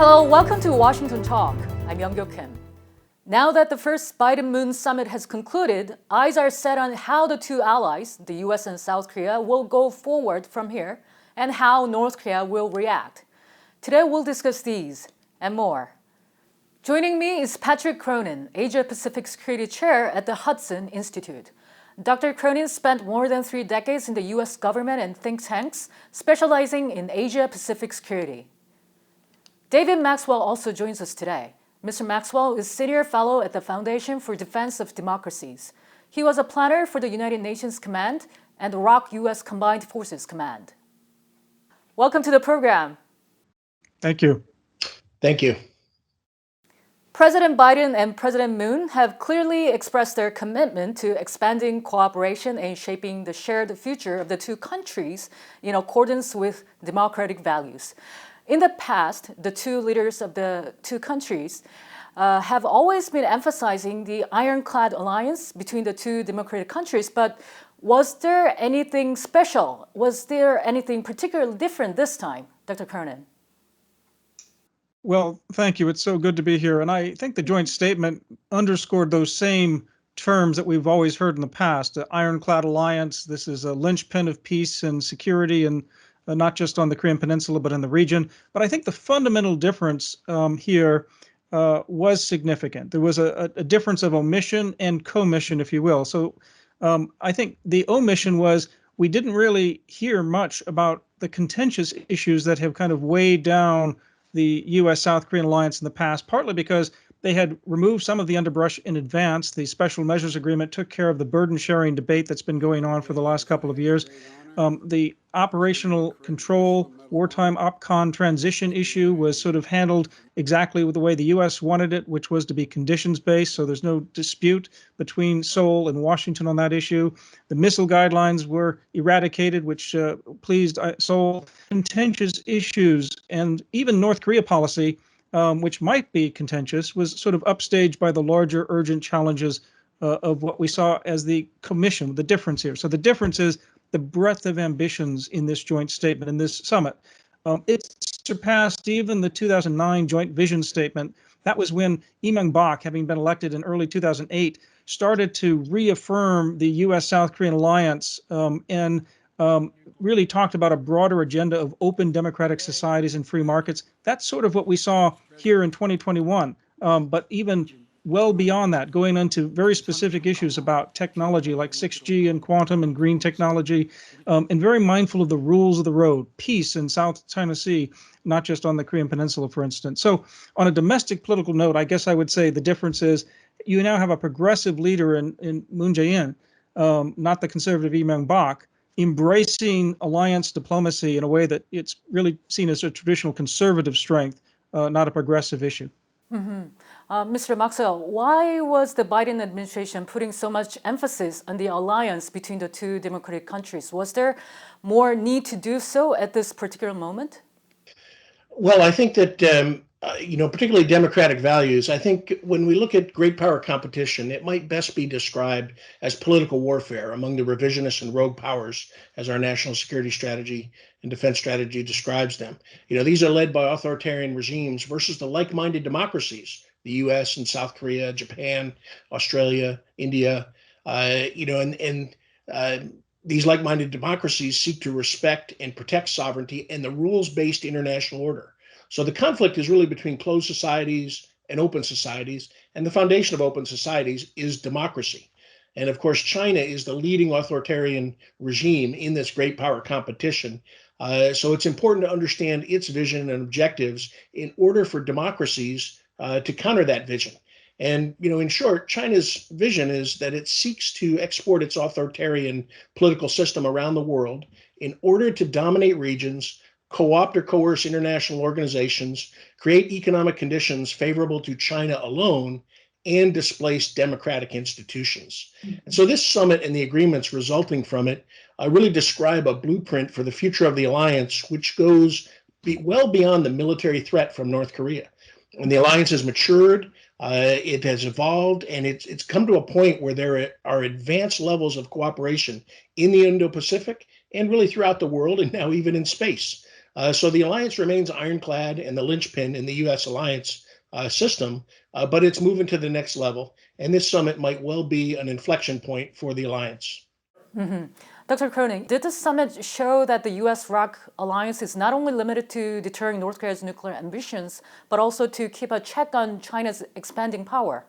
Hello, welcome to Washington Talk. I'm Young-Gyo Kim. Now that the first Biden-Moon summit has concluded, eyes are set on how the two allies, the US and South Korea, will go forward from here and how North Korea will react. Today we'll discuss these and more. Joining me is Patrick Cronin, Asia-Pacific Security Chair at the Hudson Institute. Dr. Cronin spent more than 3 decades in the US government and think tanks, specializing in Asia-Pacific security. David Maxwell also joins us today. Mr. Maxwell is Senior Fellow at the Foundation for Defense of Democracies. He was a planner for the United Nations Command and the ROK U.S. Combined Forces Command. Welcome to the program. Thank you. Thank you. President Biden and President Moon have clearly expressed their commitment to expanding cooperation and shaping the shared future of the two countries in accordance with democratic values. In the past, the two leaders of the two countries have always been emphasizing the ironclad alliance between the two democratic countries, but was there anything special? Was there anything particularly different this time, Dr. Cronin? Well, thank you. It's so good to be here. And I think the joint statement underscored those same terms that we've always heard in the past. The ironclad alliance, this is a linchpin of peace and security, and not just on the Korean Peninsula, but in the region. But I think the fundamental difference here was significant. There was a difference of omission and commission, if you will. So I think the omission was we didn't really hear much about the contentious issues that have kind of weighed down the U.S.-South Korean alliance in the past, partly because they had removed some of the underbrush in advance. The special measures agreement took care of the burden-sharing debate that's been going on for the last couple of years. The operational control, wartime OPCON transition issue was sort of handled exactly with the way the U.S. wanted it, which was to be conditions-based, so there's no dispute between Seoul and Washington on that issue. The missile guidelines were eradicated, which pleased Seoul. Contentious issues, and even North Korea policy, which might be contentious, was sort of upstaged by the larger urgent challenges of what we saw as the commission, the difference here. So the difference is the breadth of ambitions in this joint statement, in this summit. It surpassed even the 2009 joint vision statement. That was when Lee Myung-bak, having been elected in early 2008, started to reaffirm the U.S.-South Korean alliance and really talked about a broader agenda of open democratic societies and free markets. That's sort of what we saw here in 2021, but even well beyond that, going into very specific issues about technology like 6G and quantum and green technology, and very mindful of the rules of the road, peace in South China Sea, not just on the Korean Peninsula, for instance. So on a domestic political note, I guess I would say the difference is you now have a progressive leader in Moon Jae-in, not the conservative Lee Myung-bak, embracing alliance diplomacy in a way that it's really seen as a traditional conservative strength, not a progressive issue. Mm-hmm. Mr. Maxwell, why was the Biden administration putting so much emphasis on the alliance between the two democratic countries? Was there more need to do so at this particular moment? Well, I think that, particularly democratic values, I think when we look at great power competition, it might best be described as political warfare among the revisionist and rogue powers, as our national security strategy and defense strategy describes them. These are led by authoritarian regimes versus the like-minded democracies, the U.S. and South Korea, Japan, Australia, India, these like-minded democracies seek to respect and protect sovereignty and the rules-based international order. So the conflict is really between closed societies and open societies, and the foundation of open societies is democracy. And of course, China is the leading authoritarian regime in this great power competition. So it's important to understand its vision and objectives in order for democracies to counter that vision. And, in short, China's vision is that it seeks to export its authoritarian political system around the world in order to dominate regions, co-opt or coerce international organizations, create economic conditions favorable to China alone, and displace democratic institutions. And so this summit and the agreements resulting from it really describe a blueprint for the future of the alliance, which goes well beyond the military threat from North Korea. And the alliance has matured, it has evolved, and it's come to a point where there are advanced levels of cooperation in the Indo-Pacific and really throughout the world, and now even in space. So the alliance remains ironclad and the linchpin in the U.S. alliance system, but it's moving to the next level. And this summit might well be an inflection point for the alliance. Dr. Cronin, did the summit show that the U.S.-ROC alliance is not only limited to deterring North Korea's nuclear ambitions, but also to keep a check on China's expanding power?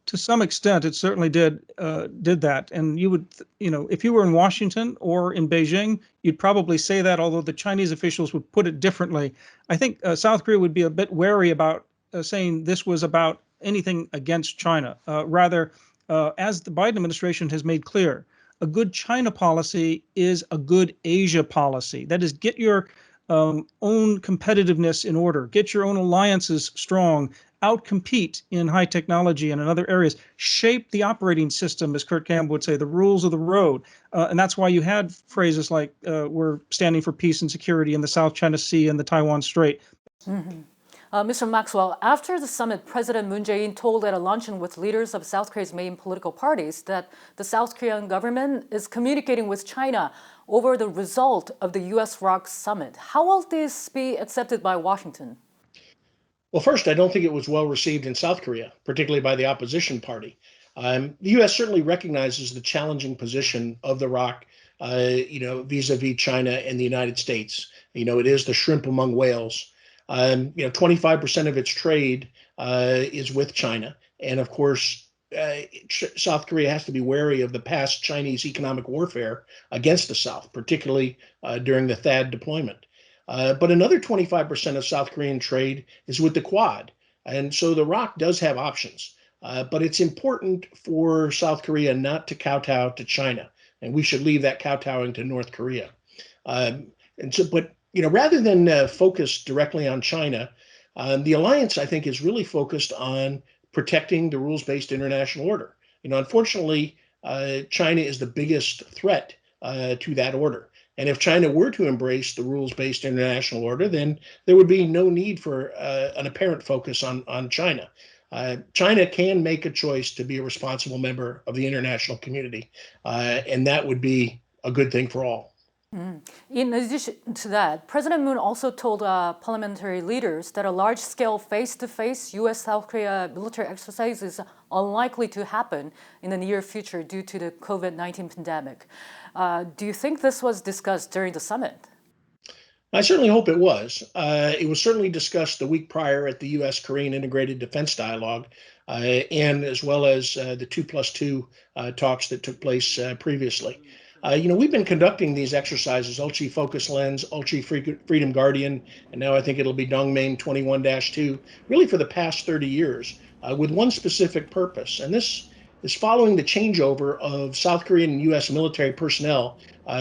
To some extent, it certainly did that. And you would, if you were in Washington or in Beijing, you'd probably say that, although the Chinese officials would put it differently. I think South Korea would be a bit wary about saying this was about anything against China. Rather, as the Biden administration has made clear, a good China policy is a good Asia policy. That is, get your own competitiveness in order, get your own alliances strong, outcompete in high technology and in other areas, shape the operating system, as Kurt Campbell would say, the rules of the road. And that's why you had phrases like we're standing for peace and security in the South China Sea and the Taiwan Strait. Mr. Maxwell, after the summit, President Moon Jae-in told at a luncheon with leaders of South Korea's main political parties that the South Korean government is communicating with China over the result of the U.S.-ROC summit. How will this be accepted by Washington? Well, first, I don't think it was well received in South Korea, particularly by the opposition party. The U.S. certainly recognizes the challenging position of the ROC, vis-a-vis China and the United States. It is the shrimp among whales. 25% of its trade is with China. And of course, South Korea has to be wary of the past Chinese economic warfare against the South, particularly during the THAAD deployment. But another 25% of South Korean trade is with the Quad. And so the ROC does have options. But it's important for South Korea not to kowtow to China. And we should leave that kowtowing to North Korea. Rather than focus directly on China, the alliance, I think, is really focused on protecting the rules-based international order. Unfortunately, China is the biggest threat to that order. And if China were to embrace the rules-based international order, then there would be no need for an apparent focus on China. China can make a choice to be a responsible member of the international community, and that would be a good thing for all. In addition to that, President Moon also told parliamentary leaders that a large-scale face-to-face U.S.-South Korea military exercise is unlikely to happen in the near future due to the COVID-19 pandemic. Do you think this was discussed during the summit? I certainly hope it was. It was certainly discussed the week prior at the U.S.-Korean Integrated Defense Dialogue, and as well as the 2+2 talks that took place previously. We've been conducting these exercises, Ulchi Focus Lens, Ulchi Freedom Guardian, and now I think it'll be Dongmain 21-2, really for the past 30 years, with one specific purpose. And this is following the changeover of South Korean and U.S. military personnel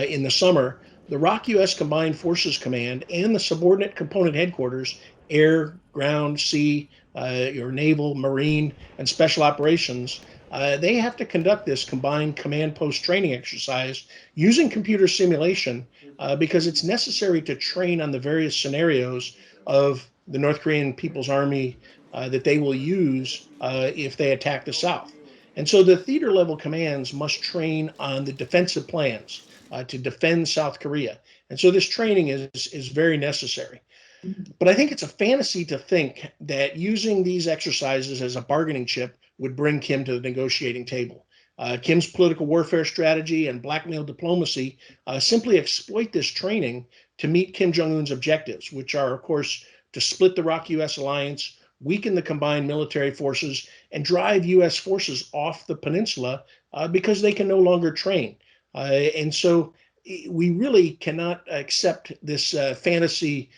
in the summer. The ROC U.S. Combined Forces Command and the subordinate component headquarters, air, ground, sea, your naval, marine, and special operations, they have to conduct this combined command post training exercise using computer simulation because it's necessary to train on the various scenarios of the North Korean People's Army that they will use if they attack the South. And so the theater level commands must train on the defensive plans to defend South Korea. And so this training is very necessary. But I think it's a fantasy to think that using these exercises as a bargaining chip would bring Kim to the negotiating table. Kim's political warfare strategy and blackmail diplomacy simply exploit this training to meet Kim Jong-un's objectives, which are, of course, to split the ROC U.S. alliance, weaken the combined military forces, and drive U.S. forces off the peninsula because they can no longer train. And so we really cannot accept this fantasy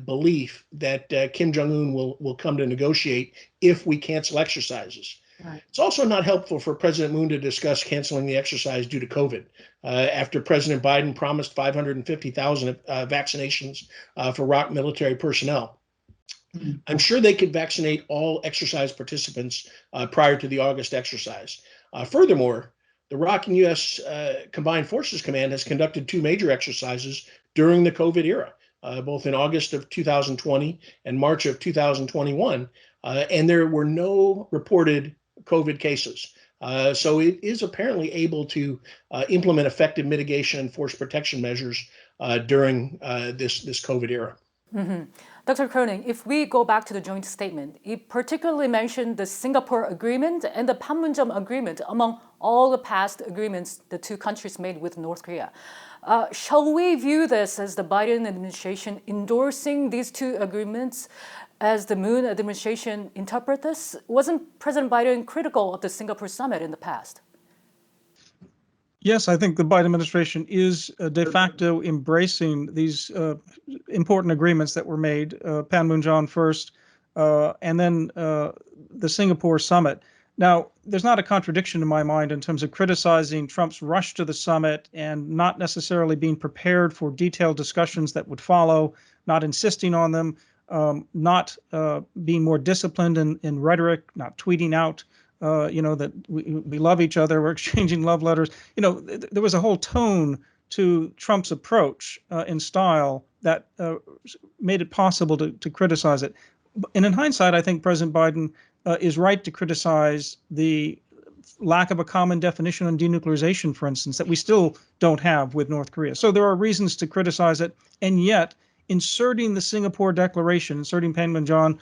belief that Kim Jong-un will come to negotiate if we cancel exercises. Right. It's also not helpful for President Moon to discuss canceling the exercise due to COVID. After President Biden promised 550,000 vaccinations for ROC military personnel. Mm-hmm. I'm sure they could vaccinate all exercise participants prior to the August exercise. Furthermore, the ROC and U.S. Combined Forces Command has conducted two major exercises during the COVID era, both in August of 2020 and March of 2021, and there were no reported COVID cases. So it is apparently able to implement effective mitigation and force protection measures during this COVID era. Dr. Cronin, if we go back to the joint statement, it particularly mentioned the Singapore Agreement and the Panmunjom Agreement among all the past agreements the two countries made with North Korea. Shall we view this as the Biden administration endorsing these two agreements as the Moon administration interpret this? Wasn't President Biden critical of the Singapore summit in the past? Yes, I think the Biden administration is de facto embracing these important agreements that were made, Panmunjom first, and then the Singapore summit. Now, there's not a contradiction in my mind in terms of criticizing Trump's rush to the summit and not necessarily being prepared for detailed discussions that would follow, not insisting on them, not being more disciplined in rhetoric, not tweeting out that we love each other, we're exchanging love letters. There was a whole tone to Trump's approach and style that made it possible to criticize it. And in hindsight, I think President Biden is right to criticize the lack of a common definition on denuclearization, for instance, that we still don't have with North Korea. So there are reasons to criticize it. And yet, inserting the Singapore Declaration, inserting Panmunjom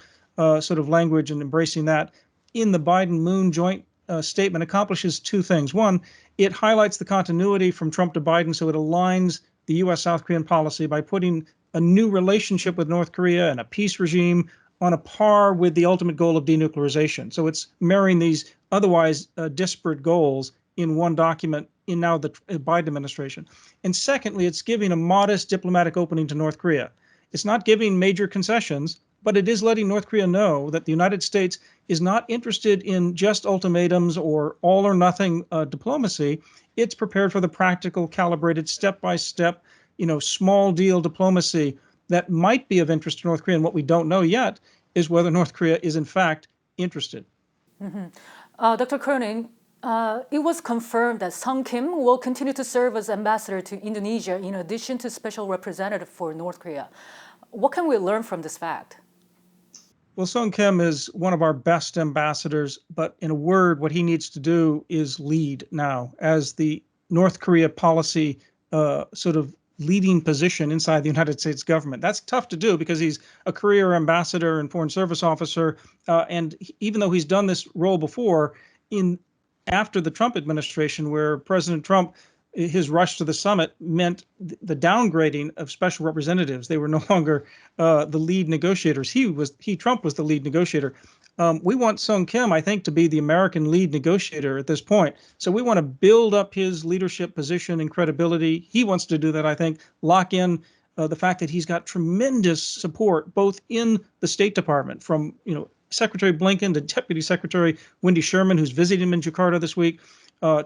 sort of language and embracing that in the Biden-Moon joint statement accomplishes two things. One, it highlights the continuity from Trump to Biden, so it aligns the U.S.-South Korean policy by putting a new relationship with North Korea and a peace regime on a par with the ultimate goal of denuclearization. So it's marrying these otherwise disparate goals in one document in now the Biden administration. And secondly, it's giving a modest diplomatic opening to North Korea. It's not giving major concessions, but it is letting North Korea know that the United States is not interested in just ultimatums or all or nothing diplomacy. It's prepared for the practical, calibrated, step-by-step, small deal diplomacy that might be of interest to North Korea. And what we don't know yet is whether North Korea is in fact interested. Dr. Cronin, it was confirmed that Sung Kim will continue to serve as ambassador to Indonesia in addition to special representative for North Korea. What can we learn from this fact? Well, Sung Kim is one of our best ambassadors, but in a word, what he needs to do is lead now as the North Korea policy sort of leading position inside the United States government. That's tough to do because he's a career ambassador and foreign service officer. And even though he's done this role before, after the Trump administration, where President Trump, his rush to the summit meant the downgrading of special representatives. They were no longer the lead negotiators. Trump was the lead negotiator. We want Sung Kim, I think, to be the American lead negotiator at this point. So we want to build up his leadership position and credibility. He wants to do that, I think, lock in the fact that he's got tremendous support, both in the State Department from, Secretary Blinken to Deputy Secretary Wendy Sherman, who's visiting him in Jakarta this week,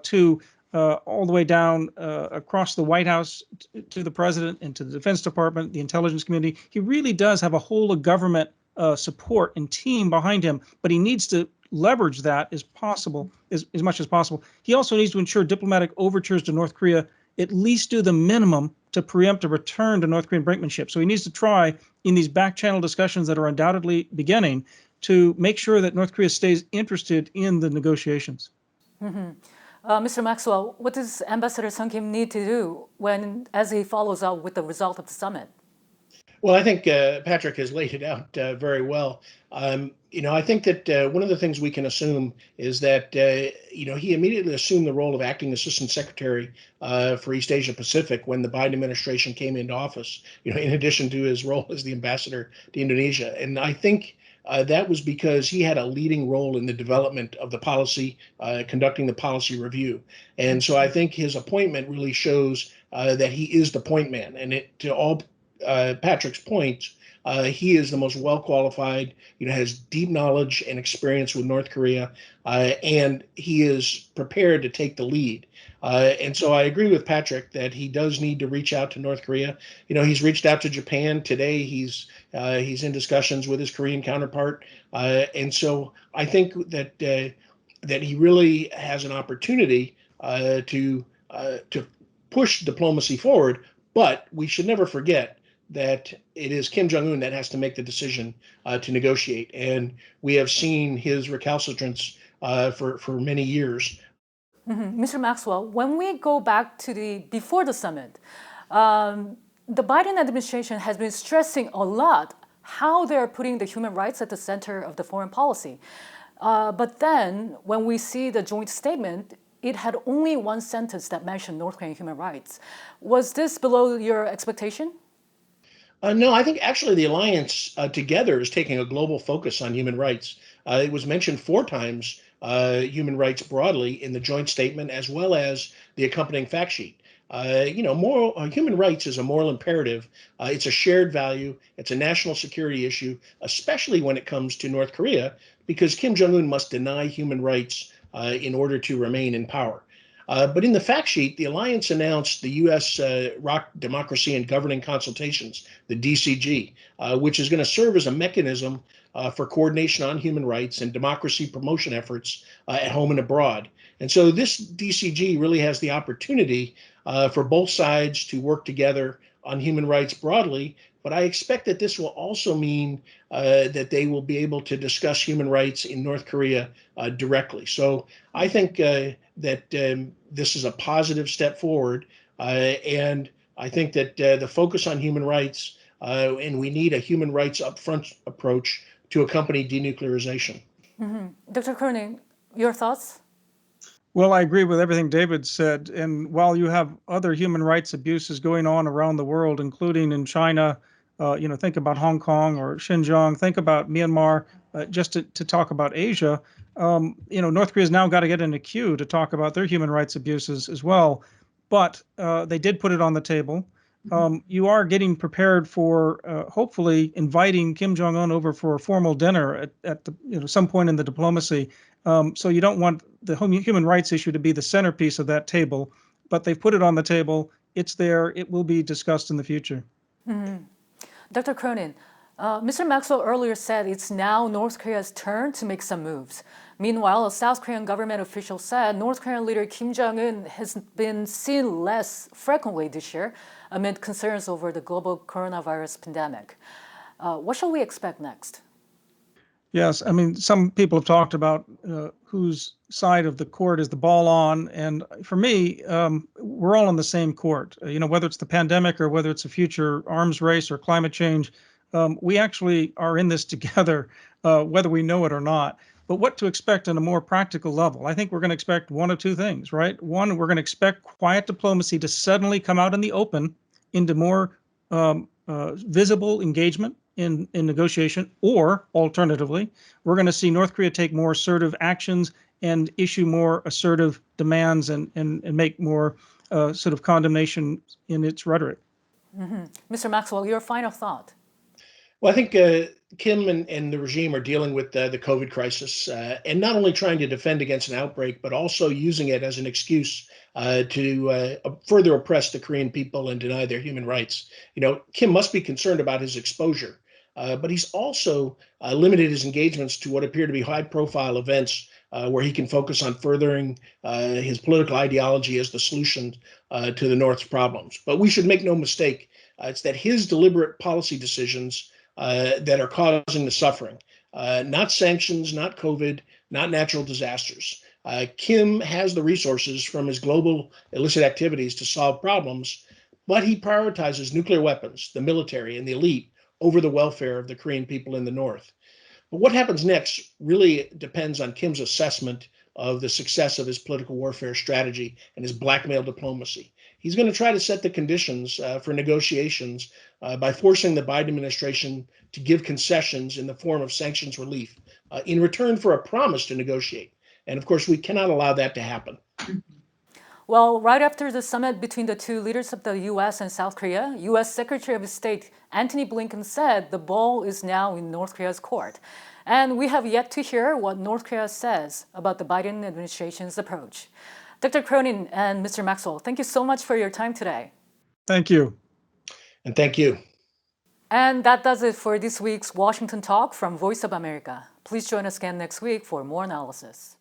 to all the way down across the White House to the president and to the Defense Department, the intelligence community. He really does have a whole of government support and team behind him, but he needs to leverage that as much as possible. He also needs to ensure diplomatic overtures to North Korea at least do the minimum to preempt a return to North Korean brinkmanship. So he needs to try in these back channel discussions that are undoubtedly beginning to make sure that North Korea stays interested in the negotiations. Mr. Maxwell, what does Ambassador Sung Kim need to do as he follows up with the result of the summit? Well, I think Patrick has laid it out very well. I think that one of the things we can assume is that, he immediately assumed the role of acting assistant secretary for East Asia Pacific when the Biden administration came into office, in addition to his role as the ambassador to Indonesia. And I think that was because he had a leading role in the development of the policy, conducting the policy review. And so I think his appointment really shows that he is the point man. And to all Patrick's points, he is the most well-qualified, has deep knowledge and experience with North Korea, and he is prepared to take the lead. And so I agree with Patrick that he does need to reach out to North Korea. He's reached out to Japan today. He's in discussions with his Korean counterpart. And so I think that he really has an opportunity to push diplomacy forward. But we should never forget that it is Kim Jong-un that has to make the decision to negotiate. And we have seen his recalcitrance for many years Mr. Maxwell, when we go back to before the summit, the Biden administration has been stressing a lot how they're putting the human rights at the center of the foreign policy. But then when we see the joint statement, it had only one sentence that mentioned North Korean human rights. Was this below your expectation? No, I think actually the alliance together is taking a global focus on human rights. It was mentioned 4 times, human rights broadly in the joint statement, as well as the accompanying fact sheet. Human rights is a moral imperative. It's a shared value. It's a national security issue, especially when it comes to North Korea, because Kim Jong-un must deny human rights in order to remain in power. But in the fact sheet, the alliance announced the U.S. ROC Democracy and Governing Consultations, the DCG, which is going to serve as a mechanism for coordination on human rights and democracy promotion efforts at home and abroad. And so this DCG really has the opportunity for both sides to work together on human rights broadly. But I expect that this will also mean that they will be able to discuss human rights in North Korea directly. So I think that this is a positive step forward. And I think that the focus on human rights, and we need a human rights upfront approach to accompany denuclearization. Dr. Cronin, your thoughts? Well, I agree with everything David said. And while you have other human rights abuses going on around the world, including in China, think about Hong Kong or Xinjiang, think about Myanmar, just to talk about Asia. North Korea's now got to get in a queue to talk about their human rights abuses as well. But they did put it on the table. You are getting prepared for hopefully inviting Kim Jong-un over for a formal dinner at some point in the diplomacy. So you don't want the human rights issue to be the centerpiece of that table, but they've put it on the table. It's there. It will be discussed in the future. Dr. Cronin, Mr. Maxwell earlier said it's now North Korea's turn to make some moves. Meanwhile, a South Korean government official said North Korean leader Kim Jong-un has been seen less frequently this year amid concerns over the global coronavirus pandemic. What shall we expect next? Yes, I mean, some people have talked about whose side of the court is the ball on. And for me, we're all on the same court. Whether it's the pandemic or whether it's a future arms race or climate change, we actually are in this together, whether we know it or not. But what to expect on a more practical level? I think we're going to expect one of two things, right? One, we're going to expect quiet diplomacy to suddenly come out in the open into more visible engagement in negotiation, or alternatively, we're going to see North Korea take more assertive actions and issue more assertive demands and make more sort of condemnation in its rhetoric. Mr. Maxwell, your final thought. Well, I think Kim and the regime are dealing with the COVID crisis and not only trying to defend against an outbreak, but also using it as an excuse to further oppress the Korean people and deny their human rights. Kim must be concerned about his exposure, but he's also limited his engagements to what appear to be high-profile events where he can focus on furthering his political ideology as the solution to the North's problems. But we should make no mistake, it's that his deliberate policy decisions that are causing the suffering, not sanctions, not COVID, not natural disasters. Kim has the resources from his global illicit activities to solve problems, but he prioritizes nuclear weapons, the military, and the elite over the welfare of the Korean people in the North. But what happens next really depends on Kim's assessment of the success of his political warfare strategy and his blackmail diplomacy. He's going to try to set the conditions for negotiations by forcing the Biden administration to give concessions in the form of sanctions relief in return for a promise to negotiate. And of course, we cannot allow that to happen. Well, right after the summit between the two leaders of the U.S. and South Korea, U.S. Secretary of State Antony Blinken said the ball is now in North Korea's court. And we have yet to hear what North Korea says about the Biden administration's approach. Dr. Cronin and Mr. Maxwell, thank you so much for your time today. Thank you. And thank you. And that does it for this week's Washington Talk from Voice of America. Please join us again next week for more analysis.